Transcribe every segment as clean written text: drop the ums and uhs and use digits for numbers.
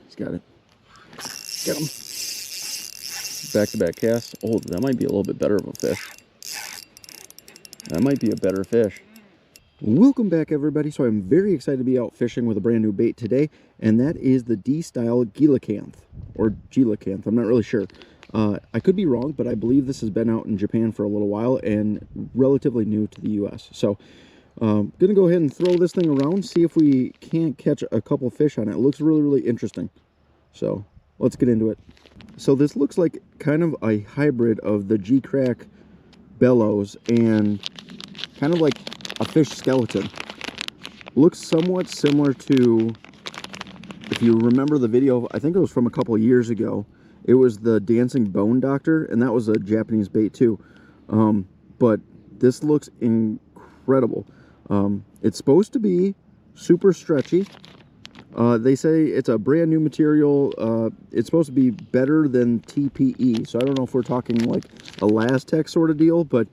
He's got it. Get him. Back-to-back cast. Oh, that might be a little bit better of a fish. That might be a better fish. Welcome back, everybody. So I'm very excited to be out fishing with a brand new bait today, and that is the D-Style Geelacanth, or Gilacanth. I'm not really sure. I could be wrong, but I believe this has been out in Japan for a little while and relatively new to the US. So gonna go ahead and throw this thing around, see if we can't catch a couple fish on it. It looks really, really interesting. So let's get into it. So this looks like kind of a hybrid of the G-Crack bellows and kind of like a fish skeleton. Looks somewhat similar to, if you remember the video, I think it was from a couple years ago. It was the Dancing Bone Doctor, and that was a Japanese bait too. But this looks incredible. It's supposed to be super stretchy. They say it's a brand new material. It's supposed to be better than TPE. So I don't know if we're talking like a Lastech sort of deal, but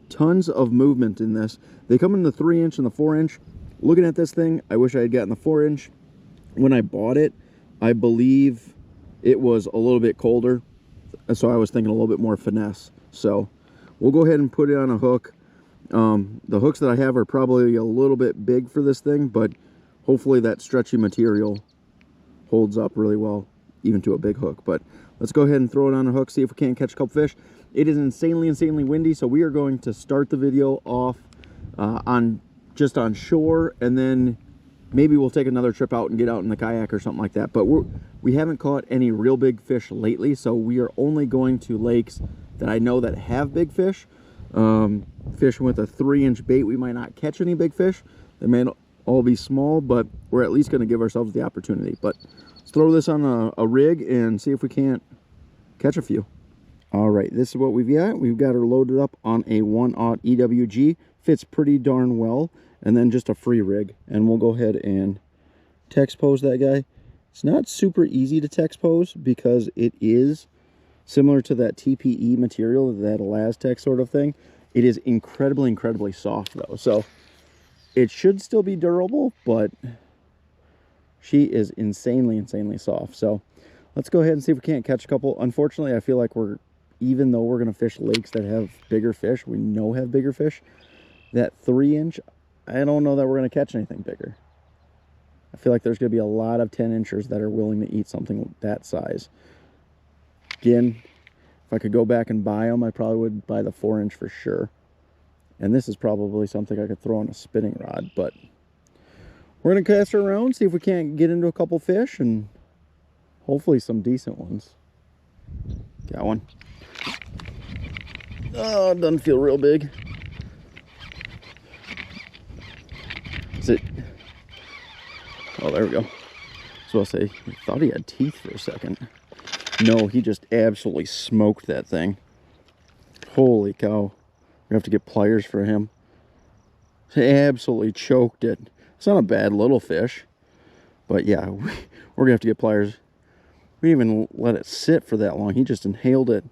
tons of movement in this. They come in the 3-inch and the 4-inch. Looking at this thing, I wish I had gotten the 4-inch. When I bought it, I believe it was a little bit colder. So I was thinking a little bit more finesse. So we'll go ahead and put it on a hook. The hooks that I have are probably a little bit big for this thing, but hopefully that stretchy material holds up really well, even to a big hook. But let's go ahead and throw it on a hook, see if we can't catch a couple fish. It is insanely windy, so we are going to start the video off just on shore, and then maybe we'll take another trip out and get out in the kayak or something like that. But we haven't caught any real big fish lately, so we are only going to lakes that I know that have big fish. Fishing with a 3-inch bait, we might not catch any big fish. They may all be small, but we're at least going to give ourselves the opportunity. But let's throw this on a rig and see if we can't catch a few. All right, this is what we've got. We've got her loaded up on a 1/0 EWG. Fits pretty darn well. And then just a free rig. And we'll go ahead and text pose that guy. It's not super easy to text pose because it is similar to that TPE material, that Lastech sort of thing. It is incredibly soft though. So it should still be durable, but she is insanely soft. So let's go ahead and see if we can't catch a couple. Unfortunately, I feel like even though we're going to fish lakes that have bigger fish, we know have bigger fish, that 3-inch, I don't know that we're going to catch anything bigger. I feel like there's going to be a lot of 10-inchers that are willing to eat something that size. Again, if I could go back and buy them, I probably would buy the 4-inch for sure. And this is probably something I could throw on a spinning rod, but we're going to cast her around, see if we can't get into a couple fish, and hopefully some decent ones. Got one. Oh, it doesn't feel real big. Is it? Oh, there we go. So I'll say, I thought he had teeth for a second. No, he just absolutely smoked that thing. Holy cow. We have to get pliers for him. He absolutely choked it. It's not a bad little fish. But yeah, we're going to have to get pliers. We didn't even let it sit for that long. He just inhaled it.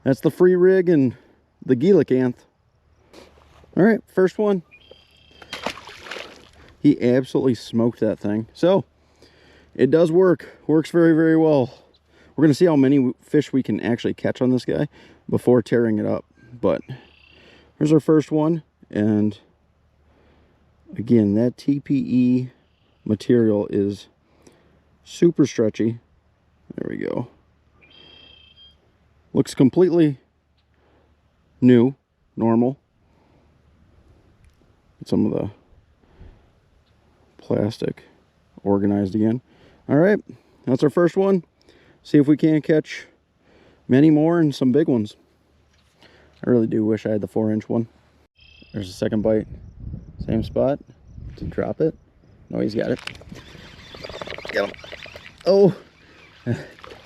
That's the free rig and the Gilacanth. All right, first one. He absolutely smoked that thing. So it does work. Works very well. We're going to see how many fish we can actually catch on this guy before tearing it up. But here's our first one. And again, that TPE material is super stretchy. There we go. Looks completely new, normal. Get some of the plastic organized again. All right, that's our first one. See if we can't catch many more and some big ones. I really do wish I had the 4-inch one. There's a second bite. Same spot. To drop it. No, he's got it. Got him. Oh,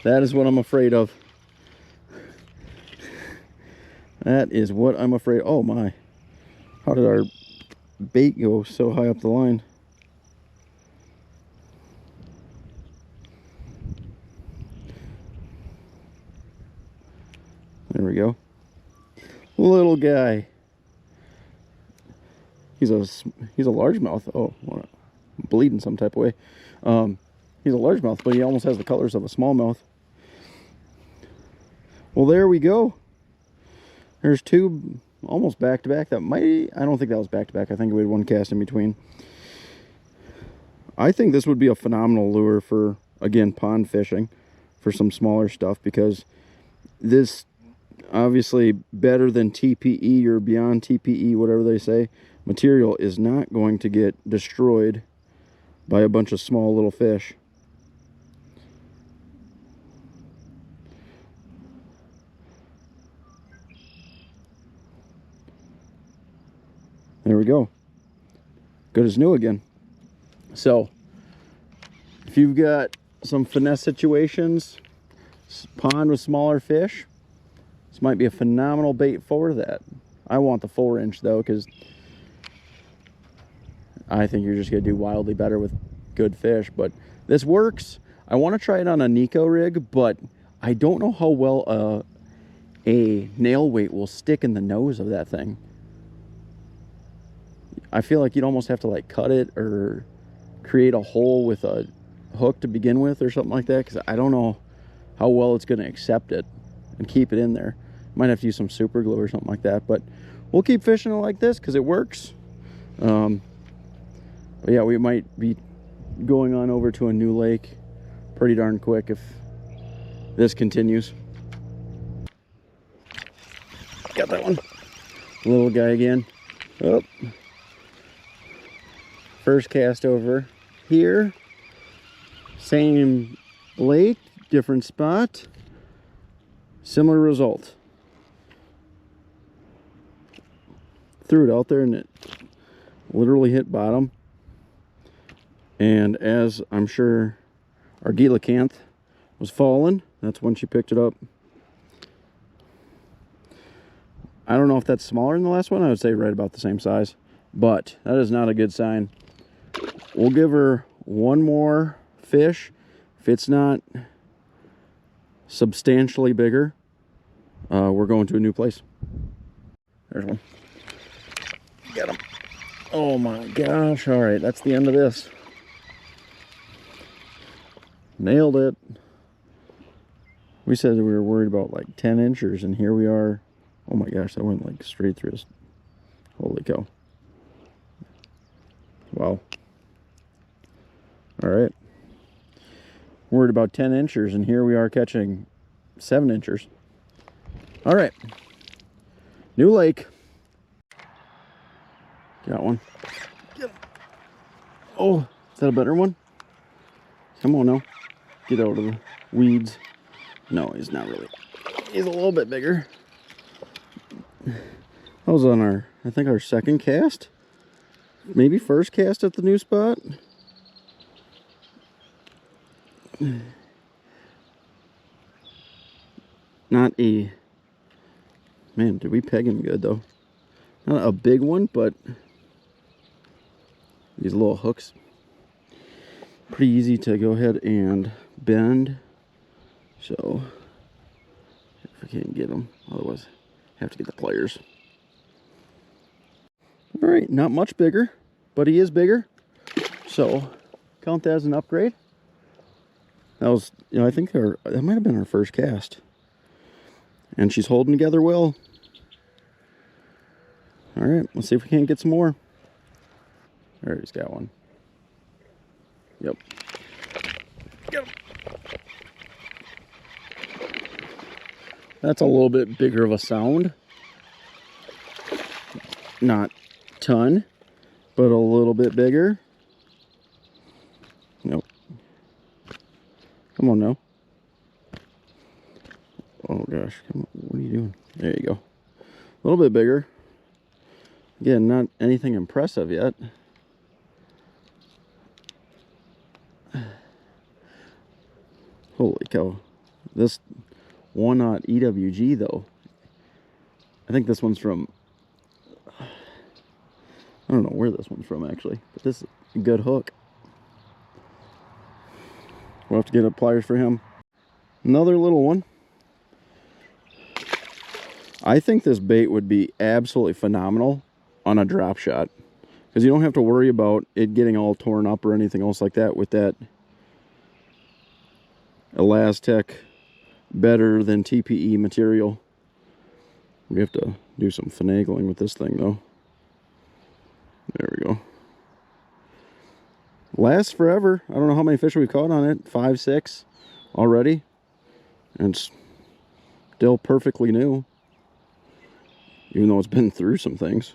that is what I'm afraid of. That is what I'm afraid. Oh my. How did our bait go so high up the line? There we go. Little guy. He's a largemouth. Oh, bleeding some type of way. He's a largemouth, but he almost has the colors of a smallmouth. Well, there we go. There's two almost back to back. That might, I don't think that was back to back. I think we had one cast in between. I think this would be a phenomenal lure for, again, pond fishing for some smaller stuff, because this obviously better than TPE or beyond TPE, whatever they say, material is not going to get destroyed by a bunch of small little fish. There we go. Good as new again. So, if you've got some finesse situations, pond with smaller fish, this might be a phenomenal bait for that. I want the 4-inch though, because I think you're just going to do wildly better with good fish. But this works. I want to try it on a Nico rig, but I don't know how well a nail weight will stick in the nose of that thing. I feel like you'd almost have to like cut it or create a hole with a hook to begin with or something like that, because I don't know how well it's going to accept it and keep it in there. Might have to use some super glue or something like that, but we'll keep fishing it like this because it works. But yeah, we might be going on over to a new lake pretty darn quick if this continues. Got that one. Little guy again. Oh. First cast over here. Same lake, different spot. Similar result. Threw it out there and it literally hit bottom. And as I'm sure our Gilacanth was falling, that's when she picked it up. I don't know if that's smaller than the last one. I would say right about the same size, but that is not a good sign. We'll give her one more fish. If it's not substantially bigger, we're going to a new place. There's one. Got him. Oh my gosh. All right, that's the end of this. Nailed it. We said that we were worried about like 10 inchers, and here we are. Oh my gosh, that went like straight through us. Holy cow. Wow. All right. Worried about 10 inchers, and here we are catching 7 inchers. All right. New lake. Got one. Oh, is that a better one? Come on now. Get out of the weeds. No, he's not really. He's a little bit bigger. That was on our, I think our second cast. Maybe first cast at the new spot. Not a, man, did we peg him good though? Not a big one, but these little hooks, pretty easy to go ahead and bend. So if we can't get them, otherwise have to get the pliers. All right, not much bigger, but he is bigger, so count that as an upgrade. That was, you know, I think that might have been our first cast, and she's holding together well. All right, let's see if we can't get some more. There, he's got one. Yep. Get him. That's a little bit bigger of a sound. Not ton, but a little bit bigger. Nope. Come on now. Oh gosh, come on. What are you doing? There you go. A little bit bigger. Again, not anything impressive yet. Holy cow. This 1/0 EWG though. I think this one's from, I don't know where this one's from actually, but this is a good hook. We'll have to get up pliers for him. Another little one. I think this bait would be absolutely phenomenal on a drop shot, because you don't have to worry about it getting all torn up or anything else like that with that Elastec, better than TPE material. We have to do some finagling with this thing though. There we go. Lasts forever. I don't know how many fish we've caught on it. 5, 6 already. And it's still perfectly new. Even though it's been through some things.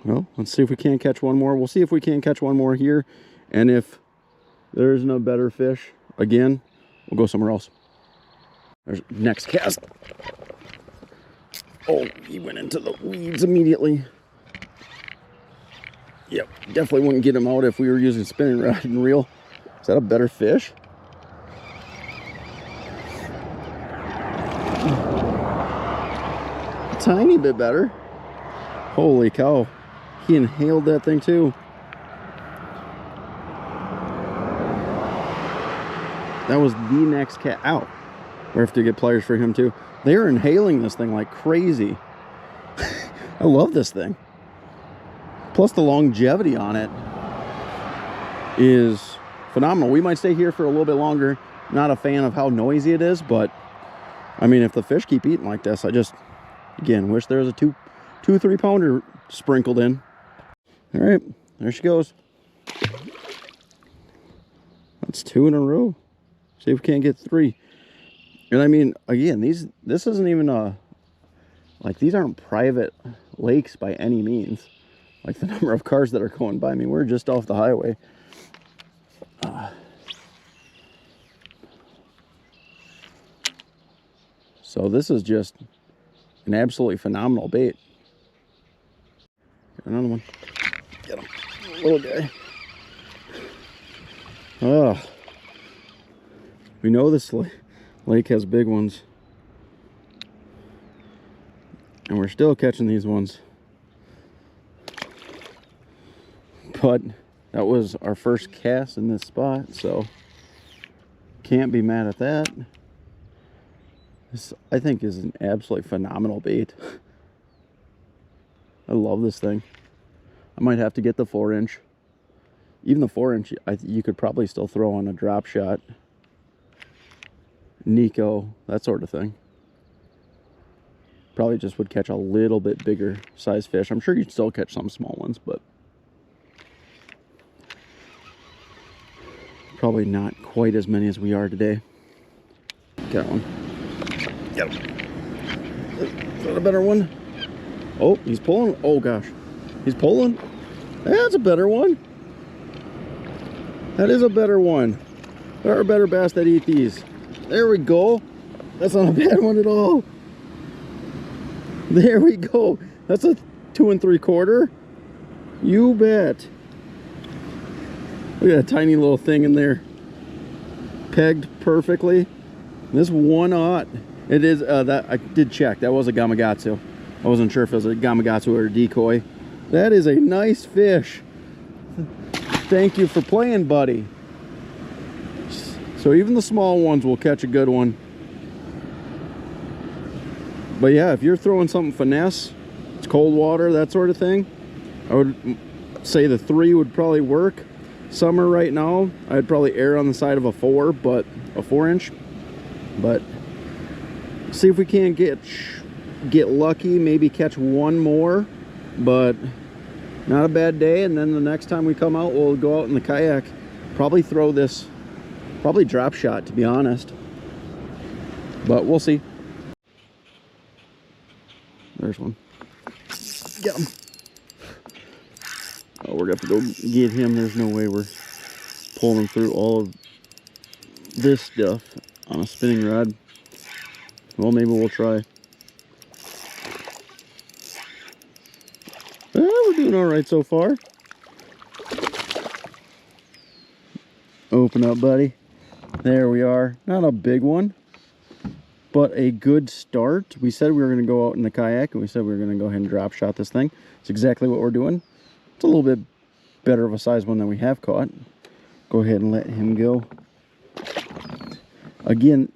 Well, let's see if we can't catch one more. We'll see if we can't catch one more here. And if there's no better fish, again, we'll go somewhere else. There's next cast. Oh, he went into the weeds immediately. Yep, definitely wouldn't get him out if we were using spinning rod and reel. Is that a better fish? A tiny bit better. Holy cow. He inhaled that thing too. That was the next cat. Ow. We have to get pliers for him too. They're inhaling this thing like crazy. I love this thing. Plus the longevity on it is phenomenal. We might stay here for a little bit longer. Not a fan of how noisy it is, but I mean, if the fish keep eating like this, I just, again, wish there was a 2-3 pounder sprinkled in. All right, there she goes. That's 2 in a row. See if we can't get 3. And I mean, again, this isn't even like these aren't private lakes by any means. Like the number of cars that are going by me, we're just off the highway. So this is just an absolutely phenomenal bait. Get another one. Get him, little guy. Oh, we know this lake has big ones, and we're still catching these ones. But that was our first cast in this spot, so can't be mad at that. This, I think, is an absolutely phenomenal bait. I love this thing. I might have to get the 4-inch. Even the 4-inch, you could probably still throw on a drop shot. Nico, that sort of thing. Probably just would catch a little bit bigger size fish. I'm sure you'd still catch some small ones, but probably not quite as many as we are today. Got one. Get him. Is that a better one? Oh, he's pulling. Oh gosh, he's pulling. That's a better one. That is a better one. There are better bass that eat these. There we go. That's not a bad one at all. There we go. That's a 2 3/4. You bet. Look at that tiny little thing in there. Pegged perfectly. This 1/0. It is, that I did check. That was a Gamakatsu. I wasn't sure if it was a Gamakatsu or a decoy. That is a nice fish. Thank you for playing, buddy. So even the small ones will catch a good one. But yeah, if you're throwing something finesse, it's cold water, that sort of thing, I would say the 3 would probably work. Summer right now, I'd probably err on the side of a 4, but a 4-inch. But see if we can't get lucky, maybe catch one more. But not a bad day. And then the next time we come out, we'll go out in the kayak, probably throw this, probably drop shot, to be honest. But we'll see. There's one. Get him. Oh, we're gonna have to go get him. There's no way we're pulling him through all of this stuff on a spinning rod. Well, maybe we'll try. We're doing all right so far. Open up, buddy. There we are. Not a big one, but a good start. We said we were going to go out in the kayak, and we said we were going to go ahead and drop shot this thing. It's exactly what we're doing. It's a little bit better of a size one than we have caught. Go ahead and let him go. Again,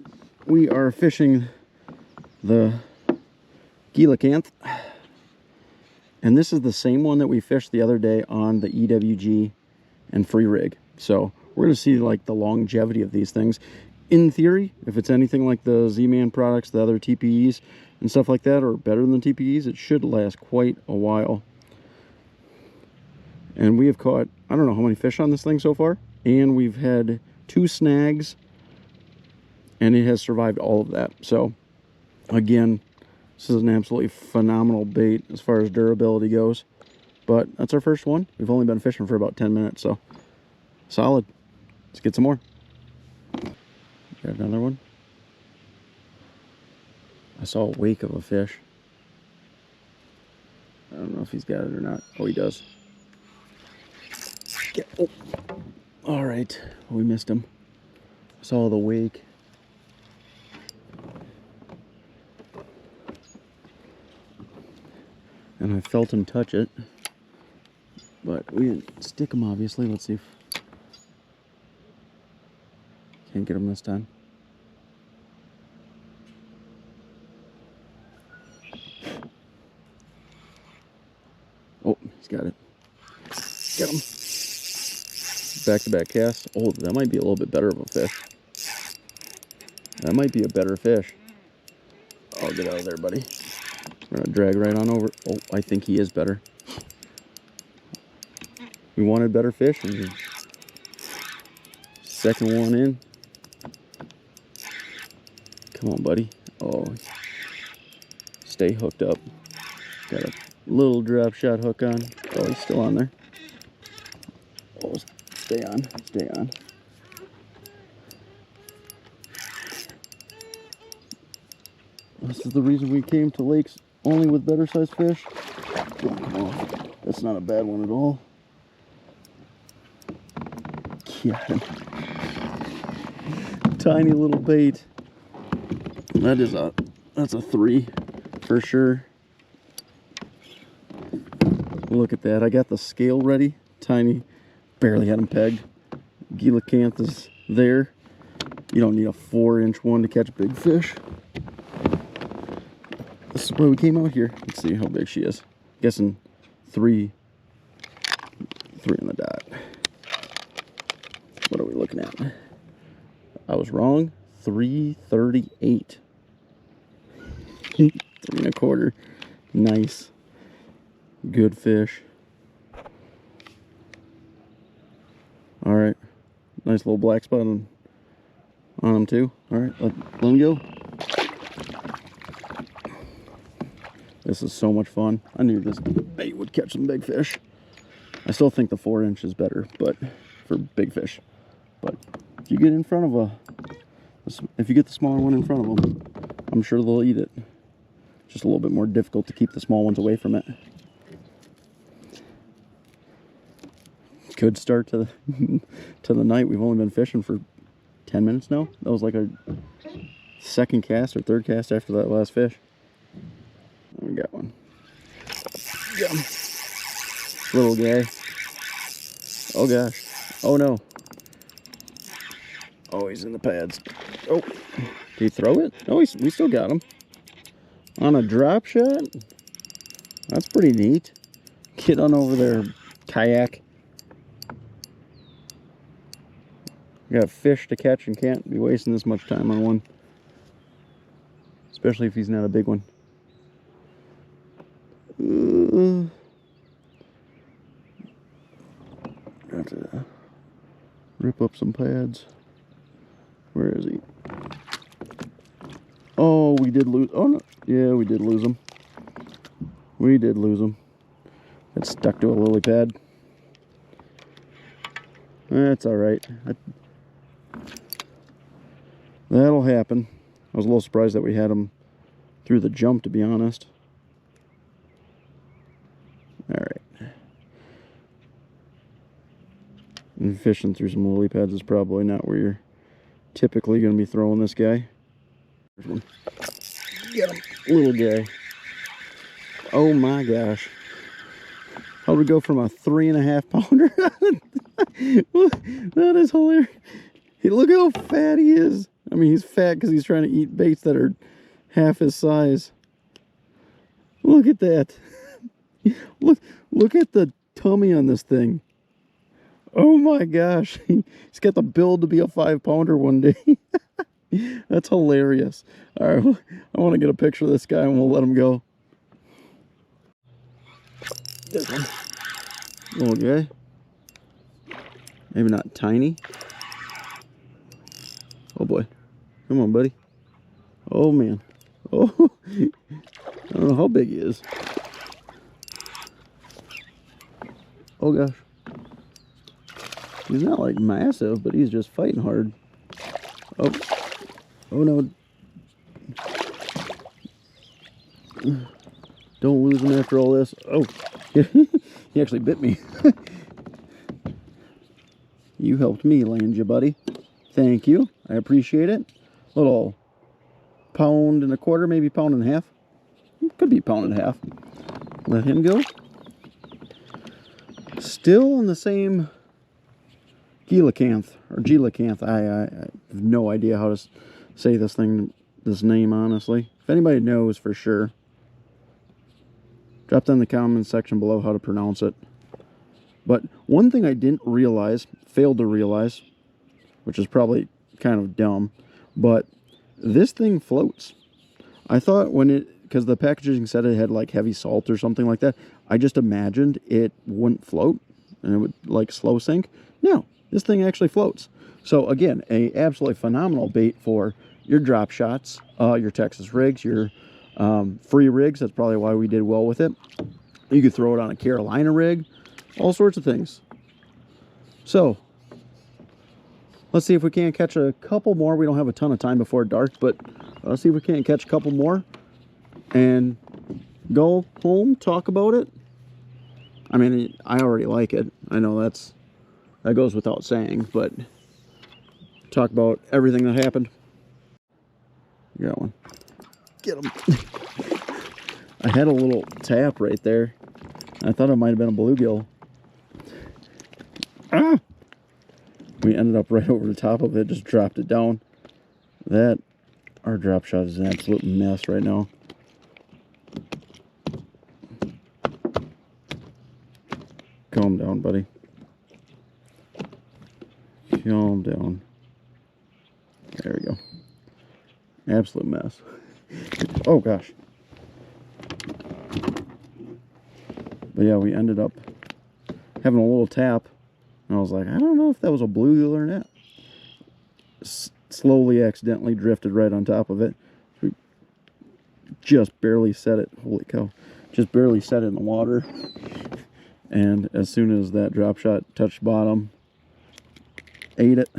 we are fishing the Gilacanth, and this is the same one that we fished the other day on the EWG and free rig. So we're going to see like the longevity of these things. In theory, if it's anything like the Z-Man products, the other TPEs and stuff like that, or better than TPEs, it should last quite a while. And we have caught, I don't know how many fish on this thing so far, and we've had 2 snags, and it has survived all of that. So again, this is an absolutely phenomenal bait as far as durability goes. But that's our first one. We've only been fishing for about 10 minutes, so solid. Let's get some more. Got another one. I saw a wake of a fish. I don't know if he's got it or not. Oh, he does. Oh. All right, we missed him. I saw the wake. And I felt him touch it. But we didn't stick him, obviously. Let's see if... Can't get him this time. Oh, he's got it. Get him. Back-to-back cast. Oh, that might be a little bit better of a fish. That might be a better fish. Oh, get out of there, buddy. We're gonna drag right on over. Oh, I think he is better. We wanted better fish, and second one in. Come on, buddy. Oh, stay hooked up. Got a little drop shot hook on. Oh, he's still on there. Oh, stay on, stay on. This is the reason we came to lakes only with better sized fish. Oh, come on. That's not a bad one at all. Yeah. Tiny little bait. That's a 3 for sure. Look at that. I got the scale ready. Tiny. Barely had him pegged. Gilacanth is there. You don't need a 4-inch one to catch big fish. This is why we came out here. Let's see how big she is. Guessing 3 on the dot. What are we looking at? I was wrong. 338. 3 1/4. Nice. Good fish. All right. Nice little black spot on him too. All right, let him go. This is so much fun. I knew this bait would catch some big fish. I still think the 4-inch is better, but for big fish. But if you get in front of if you get the smaller one in front of them, I'm sure they'll eat it. Just a little bit more difficult to keep the small ones away from it. Good start to the night. We've only been fishing for 10 minutes now. That was like our second cast or third cast after that last fish. We got one. Got him. Little guy. Oh gosh. Oh no. Oh, he's in the pads. Oh, did he throw it? No, we still got him. On a drop shot? That's pretty neat. Get on over there, Kayak. We got fish to catch and can't be wasting this much time on one. Especially if he's not a big one. Got to rip up some pads. Where is he? Oh, we did lose. Oh, no. Yeah, we did lose him. We did lose him. Got stuck to a lily pad. That's all right. That'll happen. I was a little surprised that we had him through the jump, to be honest. All right. And fishing through some lily pads is probably not where you're typically going to be throwing this guy. There's one. Get him. Little guy. Oh my gosh. How'd we go from a 3.5 pounder? That is hilarious. Hey, look how fat he is. I mean, he's fat because he's trying to eat baits that are half his size. Look at that. Look at the tummy on this thing. Oh my gosh. He's got the build to be a 5-pounder one day. That's hilarious. All right, I want to get a picture of this guy and we'll let him go. There's one. Little guy. Maybe not tiny. Oh boy. Come on, buddy. Oh man. Oh, I don't know how big he is. Oh gosh. He's not like massive, but he's just fighting hard. Oh. Oh no. Don't lose him after all this. Oh. He actually bit me. You helped me land you, buddy. Thank you. I appreciate it. Little pound and a quarter, maybe pound and a half. Could be pound and a half. Let him go. Still in the same Gilacanth or Gilacanth. I have no idea how to say this name, honestly. If anybody knows for sure, drop down in the comments section below how to pronounce it. But one thing I didn't realize, failed to realize, which is probably kind of dumb, but this thing floats. I thought because the packaging said it had like heavy salt or something like that, I just imagined it wouldn't float and it would like slow sink. No, this thing actually floats. So again, a absolutely phenomenal bait for your drop shots, your Texas rigs, your free rigs. That's probably why we did well with it. You could throw it on a Carolina rig, all sorts of things. So let's see if we can't catch a couple more. We don't have a ton of time before dark, but let's see if we can't catch a couple more and go home, talk about it. I mean, I already like it. I know that goes without saying, but talk about everything that happened. You got one. Get him. I had a little tap right there. I thought it might have been a bluegill. Ah! We ended up right over the top of it, just dropped it down. Our drop shot is an absolute mess right now. Calm down, buddy. Calm down. There we go. Absolute mess. Oh gosh. But yeah, we ended up having a little tap. And I was like, I don't know if that was a bluegill or not. Slowly accidentally drifted right on top of it. We just barely set it. Holy cow. Just barely set it in the water. And as soon as that drop shot touched bottom, ate it.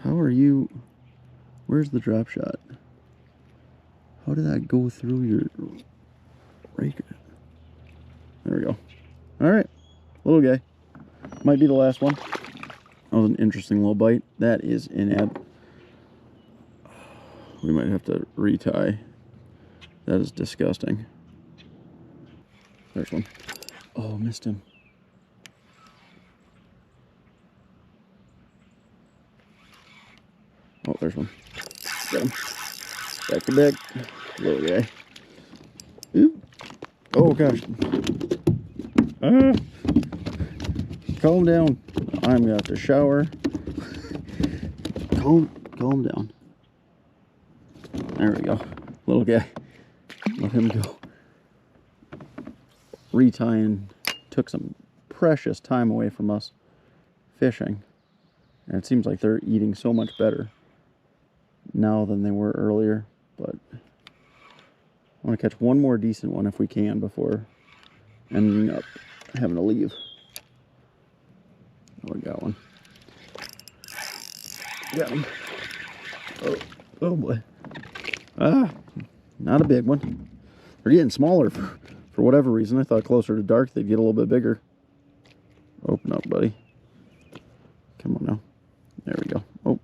How are you? Where's the drop shot? How did that go through your raker? There we go. Alright, little guy. Might be the last one. That was an interesting little bite. That is we might have to retie. That is disgusting. There's one. Oh, missed him. Oh, there's one. Got him. Back to back. Little guy. Oop. Oh, gosh. Calm down. I'm gonna have to shower. Calm down. There we go. Little guy. Let him go. Retying took some precious time away from us fishing. And it seems like they're eating so much better now than they were earlier. But I want to catch one more decent one if we can before ending up having to leave. Oh, I got one. Got him. Oh boy. Not a big one. They're getting smaller for whatever reason. I thought closer to dark they'd get a little bit bigger. Open up, buddy. Come on now. There we go. Oh.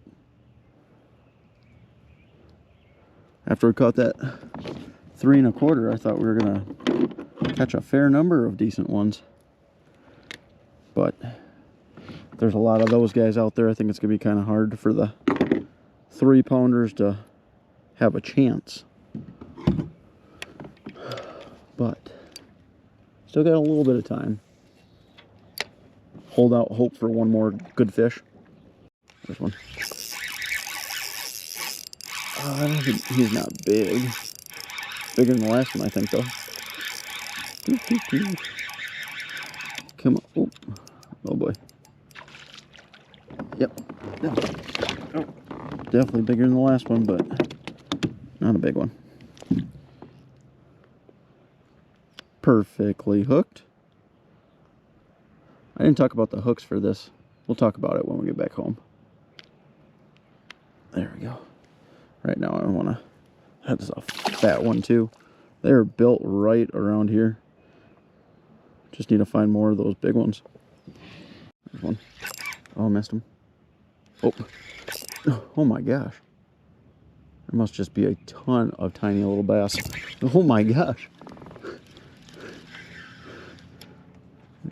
After we caught that 3 1/4, I thought we were gonna catch a fair number of decent ones. But there's a lot of those guys out there. I think it's gonna be kind of hard for the 3-pounders to have a chance. But still got a little bit of time. hold out hope for one more good fish. There's one. I don't think he's not big. Bigger than the last one, I think, though. Come on. Oh, oh boy. Yep. Oh, definitely bigger than the last one, but not a big one. Perfectly hooked. I didn't talk about the hooks for this. We'll talk about it when we get back home. There we go. Right now I want to... That's a fat one too. They're built right around here. Just need to find more of those big ones. There's one. Oh, I missed him. Oh. Oh my gosh. There must just be a ton of tiny little bass. Oh my gosh.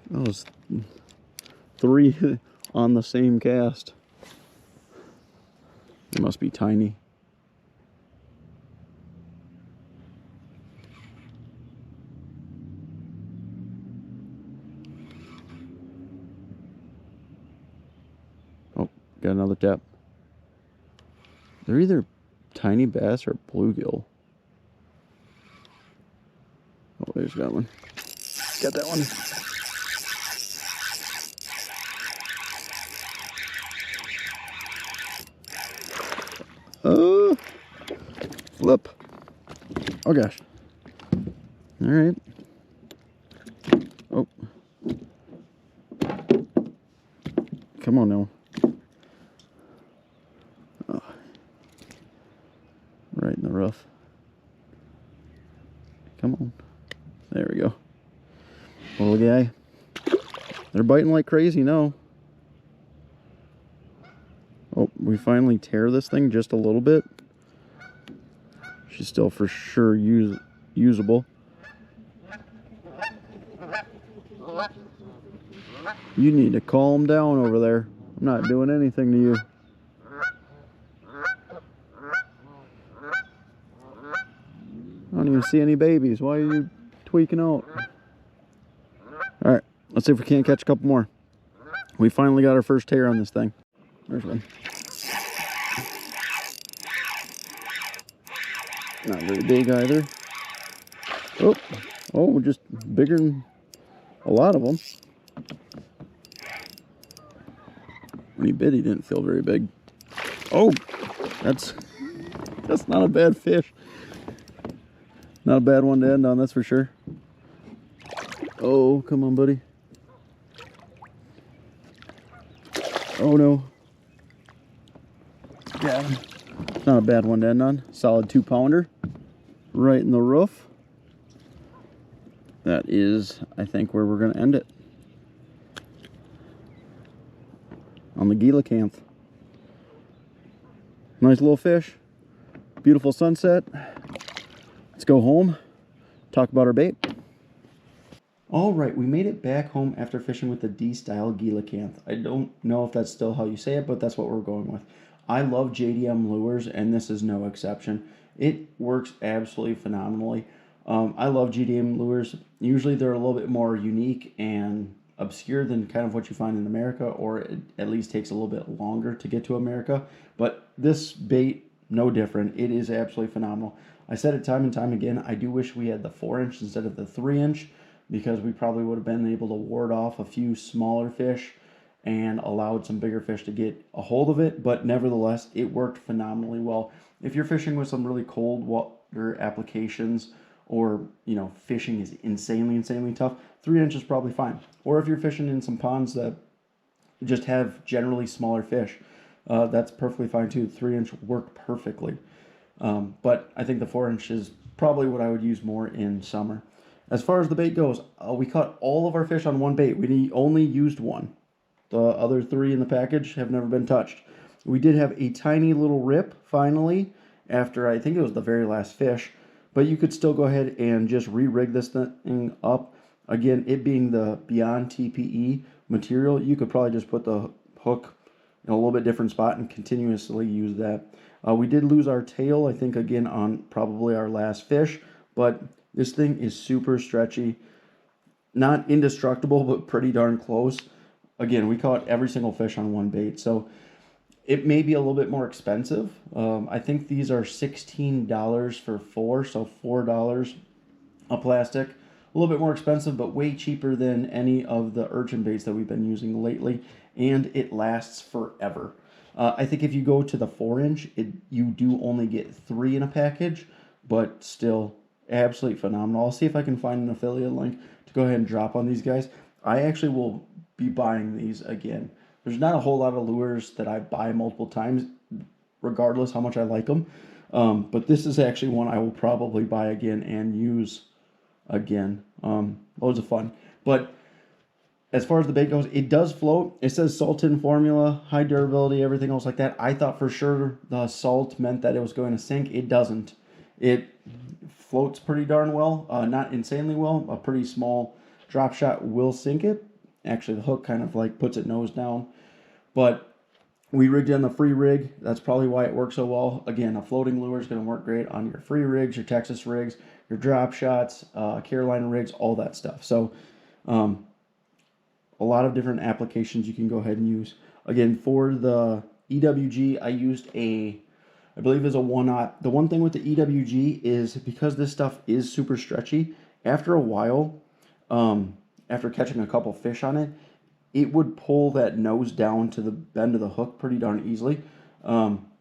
That was 3 on the same cast. They must be tiny. Oh, got another tap. They're either tiny bass or bluegill. Oh, there's that one. Got that one. Oh, flip. Oh gosh. All right. Oh. Come on now. Oh. Right in the rough. Come on. There we go. Little guy. They're biting like crazy now. Oh, we finally tear this thing just a little bit. She's still for sure usable. You need to calm down over there. I'm not doing anything to you. I don't even see any babies. Why are you tweaking out? Alright, let's see if we can't catch a couple more. We finally got our first tear on this thing. There's one. Not very big either. Oh, just bigger than a lot of them. When he bit, he didn't feel very big. Oh, that's not a bad fish. Not a bad one to end on, that's for sure. Oh, come on, buddy. Oh no. Got him. Not a bad one to end on. Solid 2-pounder. Right in the roof. That is, I think, where we're going to end it. On the Gilacanth. Nice little fish. Beautiful sunset. Let's go home. Talk about our bait. Alright, we made it back home after fishing with the D-Style Geelacanth. I don't know if that's still how you say it, but that's what we're going with. I love JDM lures, and this is no exception. It works absolutely phenomenally. I love JDM lures. Usually they're a little bit more unique and obscure than kind of what you find in America, or it at least takes a little bit longer to get to America. But this bait, no different. It is absolutely phenomenal. I said it time and time again, I do wish we had the 4-inch instead of the 3-inch, because we probably would have been able to ward off a few smaller fish and allowed some bigger fish to get a hold of it. But nevertheless, it worked phenomenally well. If you're fishing with some really cold water applications, or fishing is insanely tough, 3-inch is probably fine. Or if you're fishing in some ponds that just have generally smaller fish, that's perfectly fine too. 3-inch worked perfectly. But I think the 4-inch is probably what I would use more in summer. As far as the bait goes, we caught all of our fish on one bait. We only used one. The other 3 in the package have never been touched. We did have a tiny little rip finally after, I think it was the very last fish, but you could still go ahead and just re-rig this thing up. Again, it being the Beyond TPE material, you could probably just put the hook in a little bit different spot and continuously use that. We did lose our tail, I think, again on probably our last fish, but this thing is super stretchy. Not indestructible, but pretty darn close. again, we caught every single fish on one bait. So it may be a little bit more expensive. I think these are $16 for 4, so $4 a plastic. A little bit more expensive, but way cheaper than any of the Urchin baits that we've been using lately, and it lasts forever. I think if you go to the 4-inch, you do only get 3 in a package, but still absolutely phenomenal. I'll see if I can find an affiliate link to go ahead and drop on these guys. I actually will be buying these again. There's not a whole lot of lures that I buy multiple times, regardless how much I like them. But this is actually one I will probably buy again and use again. Loads of fun. But as far as the bait goes, it does float. It says salt-in formula, high durability, everything else like that. I thought for sure the salt meant that it was going to sink. It doesn't. It floats pretty darn well. Not insanely well. A pretty small drop shot will sink it. Actually, the hook kind of like puts it nose down. But we rigged it on the free rig. That's probably why it works so well. Again, a floating lure is going to work great on your free rigs, your Texas rigs, your drop shots, Carolina rigs, all that stuff. So a lot of different applications you can go ahead and use. Again, for the EWG, I used I believe it's a 1/0. The one thing with the EWG is because this stuff is super stretchy, after a while, after catching a couple fish on it, it would pull that nose down to the bend of the hook pretty darn easily.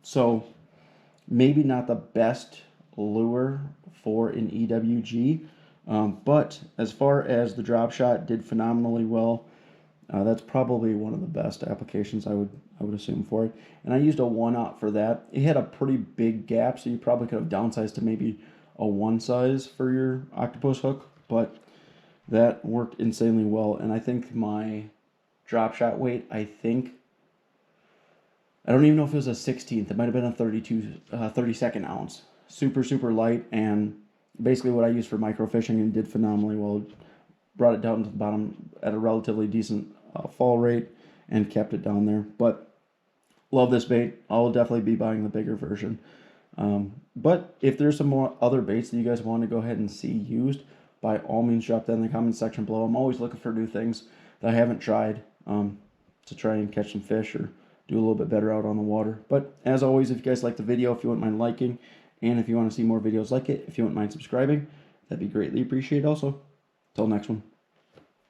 So maybe not the best lure for an EWG, but as far as the drop shot, did phenomenally well. That's probably one of the best applications I would assume for it. And I used a 1/0 for that. It had a pretty big gap, so you probably could have downsized to maybe a 1 size for your octopus hook, but that worked insanely well. And I think my drop shot weight, I don't even know if it was a 16th. It might have been a 32nd ounce. Super light, and basically what I used for microfishing, and did phenomenally well. Brought it down to the bottom at a relatively decent fall rate and kept it down there. But love this bait. I'll definitely be buying the bigger version. But if there's some more other baits that you guys want to go ahead and see used, by all means drop that in the comment section below. I'm always looking for new things that I haven't tried to try and catch some fish or do a little bit better out on the water. But as always, if you guys like the video, if you wouldn't mind liking, and if you want to see more videos like it, if you wouldn't mind subscribing, that'd be greatly appreciated also. Till next one.